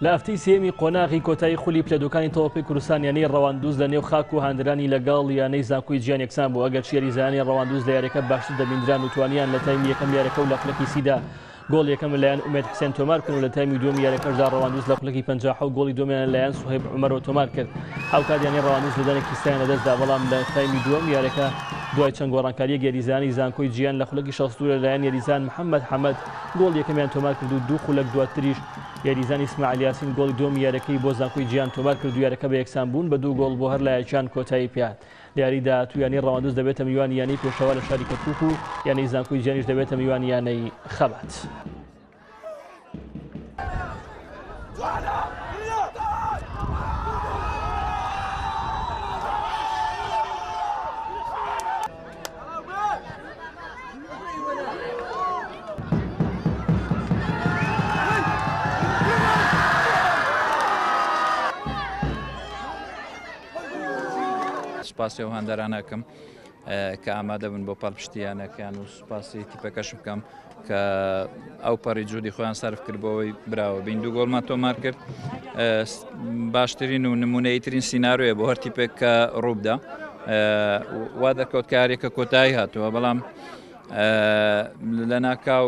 لە ئەفتەی سێمی قۆناغی کۆتایی خولی پلەدۆکانی تەواپی کوردستان یانەی ڕەواندوز لە نێو خاک و هاندرانی لەگەڵ یانەی زانکۆی جیان یەکسان بوو. ئەگەر شێری زانانی ڕەواندوز لە یاریەکە باشتر دەبیندران و توانیان لە تایمی یەکەم یاریەکە و لە قوڵەکی سیدا گۆڵ یەکەم لەلایەن ئومێد حسێن تۆمار کرد و لە تایمی دووەمی یاریەکەشدا ڕەواندوز لە قوڵەکی 57 گۆڵی دووەمیان لەلایەن سوهەیب عومەرەوە تۆمار کرد. هاوکات یانەی ڕەواندوز لەدانێکی ستایان لەدەستدا، بەڵام لە تایمی دووەم یاریەکە دوای چەند گۆڕانکاریەک یاریزانی زانکۆی جیان لە قوڵەکی 62 لەلایەن یاریزان محەممەد حەمەد گۆڵ یەکەمیان تۆمار کرد و دوو قوڵەک دواتریش یاریزانی ئیسماعیل یاسین گۆڵی دووەمی یاریەکەی بۆ زانکۆی جیان تۆمار کرد و یاریەکە بە یەکسان بوون بە دوو گۆڵ بۆ هەر لایەکیان کۆتایی پێهات. دیاریدا تویانی ڕەواندوز دەبێتە میوانی یانەی پێشەوا لە شاری کەرکووک و یانەی زانکۆی جیانیش دەبێتە میوانی یانەی خەبات. سوپاسی ئەو هەندەرانەکەم کە ئامادە بن بۆ پاڵپشتیانەکەیان و سوپاسی تیپەکەشم بکەم کە ئەو پەڕی جوودی خۆیان سەرف کرد بۆەوەی براوە بین دوو گۆڵمان تۆمار کرد. باشترین و نمونەیترین سیناریۆیە بۆ هەر تیپێک کە ڕووبدا وا دەکەوت کارێکە کۆتایی هاتووە، بەڵام لە ناکاو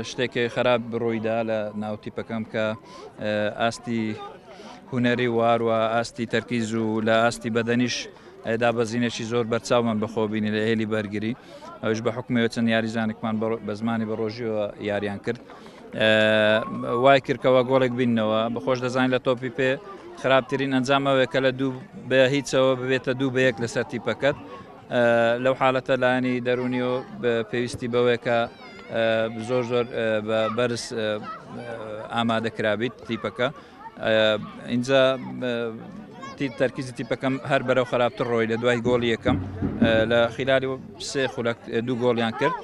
شتێکی خراپ بڕۆیدا لە ناو تیپەکەم کە ئاستی هونەری واروە ئاستی تەرکیز و لە ئاستی بەدەنیش دابەزینێکی زۆر بەرچاومان بەخۆبینی لە هێلی بەرگری، ئەوش بە حکومەوە چەند یاریزانێکمان بە زمانی بە ڕۆژیەوە یاریان کرد. وای کردکەوە گۆڵێک بینەوە بەخۆش دەزانین لە تۆپی پێ خراپترین ئەنجامەوەی کە لە دوو بە هیچەوە ببێتە دوو بە یەک لەسەر تیپەکەت. لەو حاڵەتە لایەنی دەرونیەوە پێویستی بەوەیە کە زۆر بە بەرز ئامادەکرابیت تیپەکە. اینجا تەرکیزی تیپەکەم هەر بەرەو خراپتر ڕۆی لە دوای گۆڵی یەکەم لە خلالی سێ خولەک دوو گۆڵیان کرد،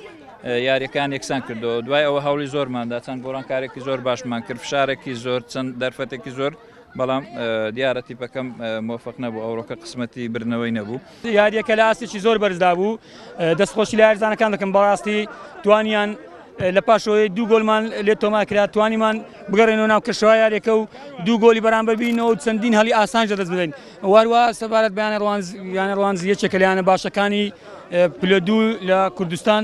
یاریەکان یەکسان کردەوە. دوای ئەوە هەوڵی زۆرماندا، چەند گۆڕانکارێکی زۆر باشمان کرد، فشارێکی زۆر، چەند دەرفەتێکی زۆر، بەڵام دیارە تیپەکەم مۆفق نەبوو، ئەوڕۆکە قسمەتی برنەوەی نەبوو. یاریەکە لە ئاستێکی زۆر بەرزدا بوو، دەستخۆشی لە یاریزانەکان دەکەم، بەڕاستی توانیان لە پاشەوەی دوو گۆڵمان لێ تۆمار کرا، توانیمان بگەڕێنەوە ناو کەشەوە یاریەکە و دوو گۆڵی بەرامبەر بینەوە و چەندین هەڵی ئاسانجە دەست بدەین. واروە سەبارەت بە یانە ڕەوانز یەکێکە لە یانە باشەکانی پلە دوو لە کوردستان،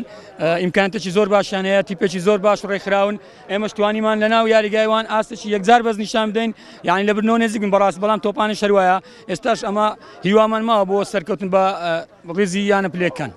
ئیمکانەتێکی زۆر باشیان هەیە، تیپێکی زۆر باش ڕێکخراون. ئێمەش توانیمان لە ناو یاریگایوان ئاستێکی یەکجار بەس نیشان بدەین، یعنی لە برنەوە نێزیک بن بەڕاست، بەڵام تۆپانە شەروایە. ئێستاش ئەمە هیوامان ماوە بۆ سەرکەوتن بە ڕێزی یانە پلێکەکان.